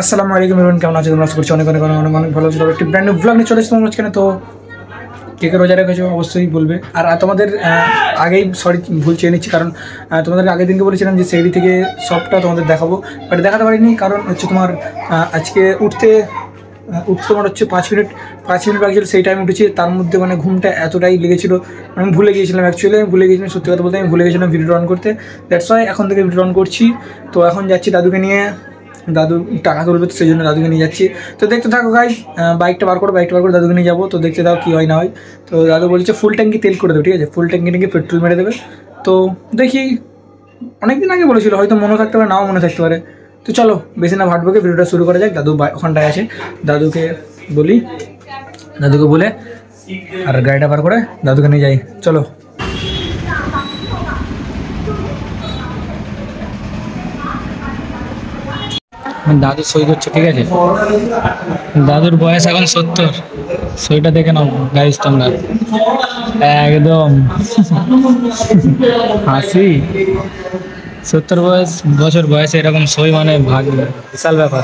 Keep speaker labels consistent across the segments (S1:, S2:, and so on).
S1: আসসালামু আলাইকুম এভরিওয়ান, কেমন আছো তোমরা? আশা করছি অনেক অনেক অনেক অনেক ভালো আছো। একটি ব্র্যান্ড নিউ ব্লগ নিয়ে চলে এসেছি তোমার মাঝখানে। তো কে কে রোজা রেখেছো অবশ্যই বলবে। আর তোমাদের আগেই ভুল চেয়ে নিচ্ছি, কারণ তোমাদের আগের দিনকে বলেছিলাম যে সেরি থেকে সবটা তোমাদের দেখাবো, বাট দেখাতে পারিনি। কারণ হচ্ছে তোমার আজকে উঠতে তোমার হচ্ছে 5 মিনিট বাকি ছিল, সেই টাইম উঠেছি। তার মধ্যে মানে ঘুমটা এতটাই লেগেছিলো, আমি ভুলে গিয়েছিলাম। অ্যাকচুয়ালি আমি ভুলে গিয়েছিলাম, সত্যি কথা বলতে আমি ভুলে গেছিলাম ভিডিও অন করতে। দ্যাটস ওয়াই এখন থেকে ভিডিও অন করছি। তো এখন যাচ্ছি দাদুকে নিয়ে, দাদু টাকা তুলবে, তো সেই জন্য দাদুকে নিয়ে যাচ্ছি। তো দেখতে থাকো গাইস, বাইকটা বার করে দাদুকে নিয়ে যাবো। তো দেখতে দাও কী হয় না হয়। তো দাদু বলছে ফুল ট্যাঙ্কি তেল করে দেবে, ঠিক আছে, ফুল ট্যাঙ্কি পেট্রোল মেরে দেবে। তো দেখি, অনেকদিন আগে বলেছিল, হয়তো মনে থাকতে পারে, নাও মনে থাকতে পারে। তো চলো বেশি না ভাটবকে, ভিডিওটা শুরু করা যাক। দাদু ওখানটায় আছে, দাদুকে বলি, দাদুকে বলে আর গাড়িটা বার করে দাদুকে নিয়ে যাই। চলো। দাদু সই করছে, ঠিক আছে। দাদুর বয়স এখন 70। সইটা দেখে নাও গাইস তোমরা, একদম হাসি। 70 বছর বয়সে এরকম সই মানে বিশাল ব্যাপার।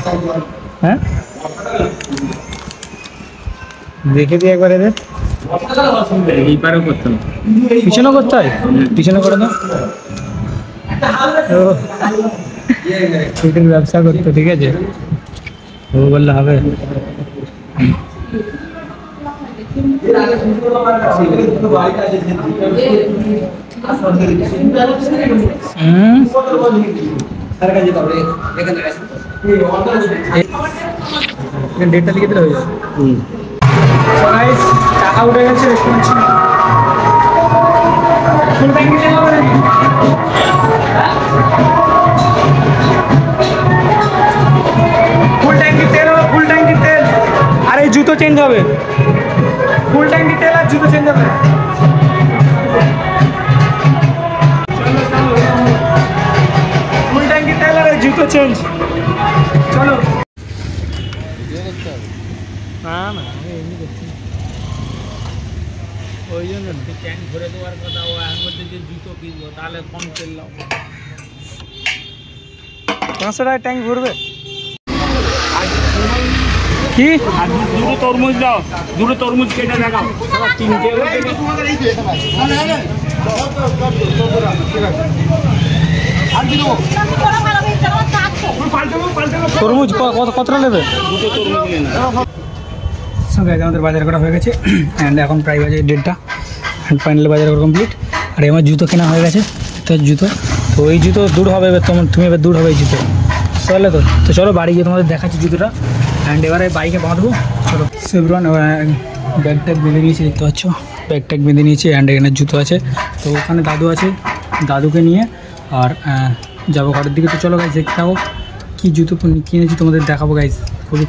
S1: হ্যাঁ, দেখে দিয়ে একবার এদের এইপারেও করতে হবে, পিছনেও করতে হয়, পিছনে করে দাও। ছুটির ব্যবসা করতো, ঠিক আছে, ও বললে হবে। ডেটটা লিখে দিলে হয়ে যাবে। টাকা উঠে গেছে, ফুল ট্যাঙ্কি তেল হবে নাকি? ফুল ট্যাঙ্কি তেল হবে, ফুল ট্যাঙ্কি তেল। আর এই জুতো চেঞ্জ হবে, ফুল ট্যাঙ্কি তেল আর জুতো চেঞ্জ হবে। ফুল ট্যাঙ্কি তেল আর জুতো চেঞ্জ। চলো। না না, আমি এমনি করছি, ওই জন্য ট্যাঙ্ক ভরে দেওয়ার কথা। ও এর মধ্যে যে জুতো কিনবো, তাহলে কম তেল নাও। 500 টাকা ট্যাঙ্ক ভরবে কি? দুটো তরমুজ দাও, দুটো তরমুজ কেটে দেখাও। 3টে তরমুজ কতটা নেবে? দুটো তরমুজ নেবে। সঙ্গে আমাদের বাজার করা হয়ে গেছে, অ্যান্ড এখন প্রায় বাজে 1:30, অ্যান্ড ফাইনালি বাজার করা কমপ্লিট। আর আমার জুতো কেনা হয়ে গেছে, তো জুতো, তো এই জুতো দূর হবে এবার, তুমি এবার দূর হবে এই জুতো, চলে। তো চলো বাড়ি গিয়ে তোমাদের দেখাচ্ছি জুতোটা, অ্যান্ড এবারে বাইকে বাঁধবো। চলো সেভরন ব্যাগ ট্যাগ বেঁধে নিয়েছি, দেখতে পাচ্ছ ব্যাগ ট্যাগ বেঁধে নিয়েছি, অ্যান্ড এখানে জুতো আছে। তো ওখানে দাদু আছে, দাদুকে নিয়ে আর যাবো ঘরের দিকে। তো চলো গাইজ দেখতে থাকো কী জুতো কিনেছি, তোমাদের দেখাবো গাইজ।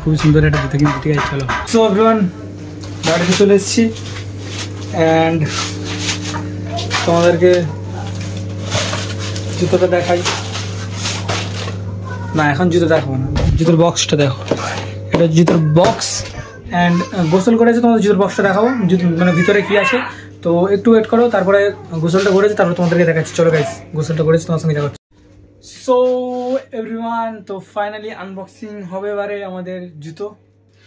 S1: খুবই সুন্দর একটা জুতো কিনছি, ঠিক আছে চলো। সো এভরিওয়ান, বাড়িতে চলে এসেছি, অ্যান্ড তোমাদেরকে জুতোটা দেখাই। না, এখন জুতো দেখাবো না, জুতোর বক্সটা দেখো, এটা জুতোর বক্স। অ্যান্ড গোসল করেছে, তোমাদের জুতোর বক্সটা দেখাবো, মানে ভিতরে কী আছে। তো একটু ওয়েট করো, তারপরে গোসলটা করেছে, তারপর তোমাদেরকে দেখাচ্ছি। চলো গাইজ, গোসলটা করেছি, তোমার সঙ্গে দেখাচ্ছি। সো এভরিওয়ান, তো ফাইনালি আনবক্সিং হবে এবারে আমাদের জুতো।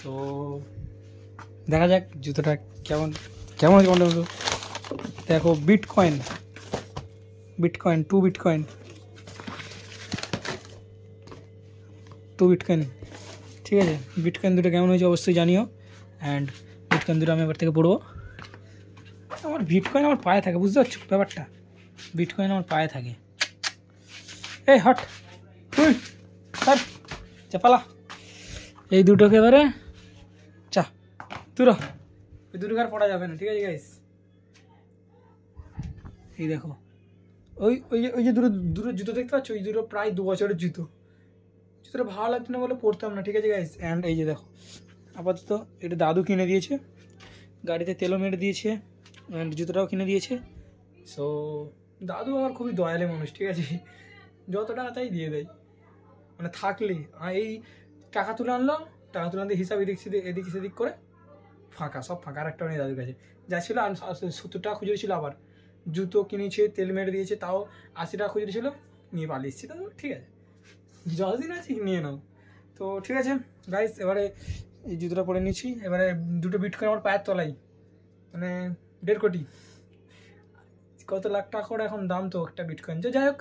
S1: তো দেখা যাক জুতোটা কেমন কেমন দেখো। বিটকয়েন 2 বিটকয়েন, ঠিক আছে। বিটকয়েন দুটো কেমন হয়েছে অবশ্যই জানিও, অ্যান্ড বিটকয়েন দুটো আমি এবার থেকে পড়বো। আমার বিটকয়েন আমার পায়ে থাকে, বুঝতে পারছো ব্যাপারটা, বিটকয়েন আমার পায়ে থাকে। এই হট তুই চাপালা, এই দুটোকে এবারে তুই ওই দুটোকে আর পড়া যাবে না, ঠিক আছে গাইস। এই দেখো, ওই যে দুটো জুতো দেখতে পাচ্ছ, ওই দুটো প্রায় 2 বছরের জুতোটা ভালো লাগতো না বলে পড়তাম না, ঠিক আছে গাইস। অ্যান্ড এই যে দেখো, আপাতত এটা দাদু কিনে দিয়েছে, গাড়িতে তেলও মেরে দিয়েছে, অ্যান্ড জুতোটাও কিনে দিয়েছে। সো দাদু আমার খুবই দয়ালু মানুষ, ঠিক আছে, যত টাকা তাই দিয়ে দেয়, মানে থাকলে। এই টাকা তুলে আনলাম, টাকা তুলে আনতে হিসাব এদিক সেদিক করে সব ফাঁকা। আর একটা নেই দাদুর কাছে, যা ছিল 70 টাকা খুচরো ছিল, আবার জুতো কিনেছে, তেল মেরে দিয়েছে, তাও 80 টাকা খুচরো ছিল, নিয়ে পালিয়ে এসেছি। তো ঠিক আছে, যতদিন আছে নিয়ে নাও। তো ঠিক আছে গাইস, এবারে এই জুতোটা পরে নিচ্ছি। এবারে দুটো বিটকয়েন আমার পায়ের তলায়, মানে 1.5 কোটি, কত লাখ টাকা করে এখন দাম তো একটা বিটকয়েন। যাই হোক,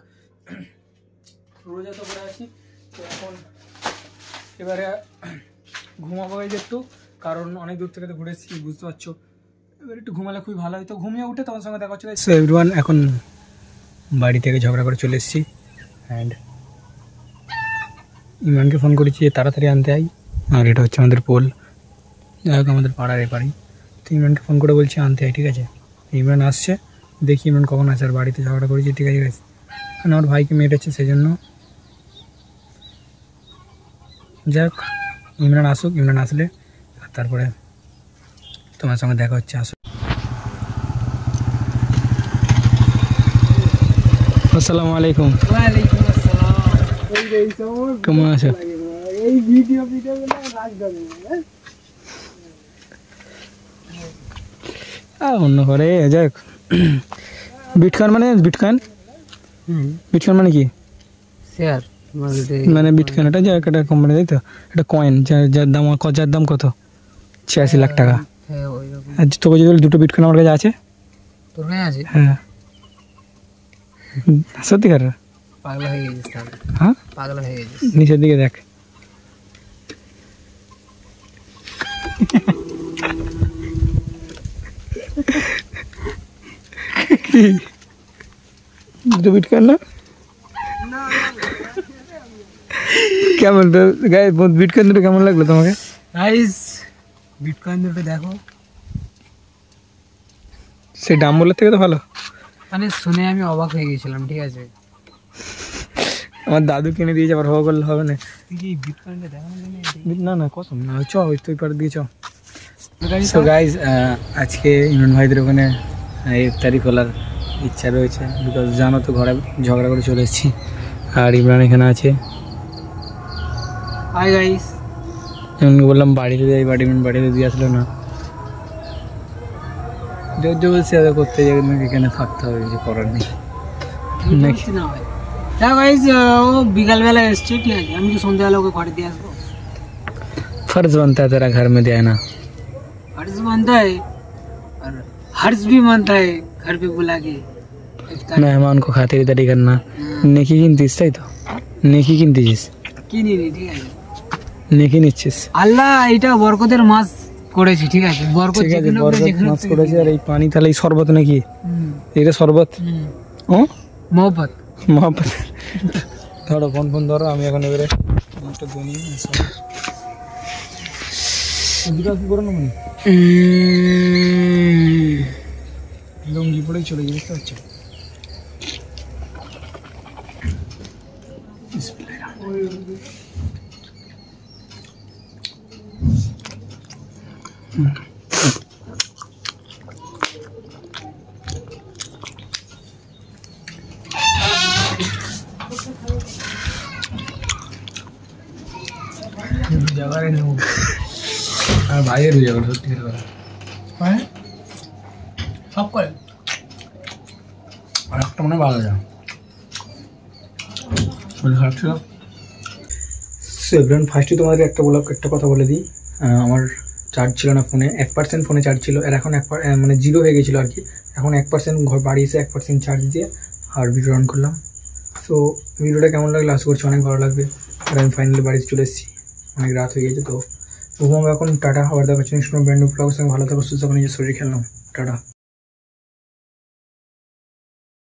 S1: রোজা তো করে আছি। তো এখন এবারে ঘুমাবো এই যে একটু, কারণ অনেক দূর থেকে তো ঘুরে এসেছি, বুঝতে পারছো। এবার একটু ঘুমালে খুবই ভালো হয়। তো ঘুমিয়ে উঠে তোমার সঙ্গে দেখা হচ্ছে। সো এভরিওয়ান, এখন বাড়ি থেকে ঝগড়া করে চলে এসেছি। অ্যান্ড ইমরানকে ফোন করেছি যে তাড়াতাড়ি আনতে আই, আর এটা হচ্ছে আমাদের পোল, যাই হোক আমাদের পাড়ার এপারেই। তো ইমরানকে ফোন করে বলছি আনতে আই, ঠিক আছে। ইমরান আসছে, দেখি ইমরান কখন আসে। আর বাড়িতে ঝগড়া করেছি, ঠিক আছে গেছে, কারণ আমার ভাইকে মেরেছে সেই জন্য। যাক, ইমরান আসুক, ইমরান আসলে তারপরে তোমার সঙ্গে দেখা হচ্ছে। আসুক। আসসালামু আলাইকুম।
S2: ওয়ালাইকুম আসসালাম।
S1: কেমন আছো?
S2: এই ভিডিও
S1: অন্য করে। যাক, বিটকয়েন মানে বিটকয়েন মানে কি?
S2: শেয়ার
S1: মানে বিটকয়েন, এটা যে একটা কোম্পানি, তাই তো? এটা কয়েন, যার দাম কত? 86 লাখ টাকা।
S2: হ্যাঁ ওইরকম।
S1: আর তোকে যদি দুটো বিটকয়েন আমার কাছে আছে।
S2: তোর কাছে আছে?
S1: হ্যাঁ, সত্যিকার?
S2: পাগলা হয়ে গেছিস তাহলে।
S1: হ্যাঁ,
S2: পাগলা হয়ে গেছিস।
S1: নিচের দিকে দেখ। দুটো বিটকয়েন না? কেমন গায়ে বিটকয়েন দুটো কেমন লাগলো তোমাকে?
S2: গাইস, বিটকয়েন দুটো দেখো,
S1: সেই ডাম্বলের থেকে তো ভালো।
S2: মানে শুনে আমি অবাক হয়ে গেছিলাম, ঠিক আছে।
S1: আমার দাদু কিনে দিয়েছে, আবার হওয়া করলে হবে না।
S2: তুই কি বিটকয়েনটা দেখানো
S1: না না, কসম না, চ ওই তুই পারে দিয়ে চ। সো গাইজ, আজকে ইমরান ভাইদের ওখানে ইফতারি খোলার ইচ্ছা রয়েছে, বিকজ জানো তো ঘরে ঝগড়া করে চলে এসেছি। আর ইমরান এখানে আছে।
S2: Hi guys.
S1: ইমরানকে বললাম বাড়িতে যাই, বাট ইমরান বাড়িতে দিয়ে আসলো না। জোর জবরদস্তি আদা করতে যাই, এখানে থাকতে হবে, কিছু করার নেই।
S2: হ্যাঁ গাইস, ও বিকালবেলা এসছে, ঠিক আছে। আমি কি সন্ধ্যাবেলা ওকে ঘরে দিয়ে আসবো?
S1: फर्ज बनता है तेरा घर में देना।
S2: फर्ज बनता है और हर्ज भी बनता है घर पे बुला के
S1: मेहमान को खातिरदारी करना। नेकी কিনতিস, তাই তো? নেকি কিনতিস?
S2: কিনি নি, ঠিক আছে।
S1: নেকি নিচ্ছিস?
S2: আল্লাহ এটা বরকতের মাস করেছে, ঠিক আছে। বরকত যেখানে
S1: মাছ করেছে। আর এই পানি তাহলে এই শরবত নাকি? এটা শরবত? ও
S2: মোহব্বত,
S1: মোহব্বত। ধরো ফোন ধরো, আমি এখন এবারে একটা দুনিয়া কি করে না, মানে লুঙ্গি পরেই চলে গিয়ে, বুঝতে পারছো? জায়গায় নেব আর ভাইয়ের রোজা করে, সত্যি কথা। হ্যাঁ, সব করে। আর একটা মনে হয় ভালো যায়, শরীর খারাপ ছিল। সো এভরিওয়ান, ফার্স্টে তোমাদের একটা কথা বলে দিই। আমার চার্জ ছিল না ফোনে, 1% ফোনে চার্জ ছিল। আর এখন মানে 0 হয়ে গেছিলো আর কি। এখন 1% ঘর বাড়ি এসে 1% চার্জ দিয়ে আর ভিডিও অন করলাম। সো ভিডিওটা কেমন লাগলো আশা করছি অনেক ভালো লাগবে। আর আমি ফাইনালি বাড়িতে চলে এসেছি, অনেক রাত হয়ে গেছে। তো ঘুমাবো এখন। টাটা, আবার দেখা হচ্ছে নেক্সট কোনো ব্র্যান্ড নিউ ব্লগের সঙ্গে। ভালো থাকো, সুস্থ থাকো, নিজের শরীর খেললাম। টাটা।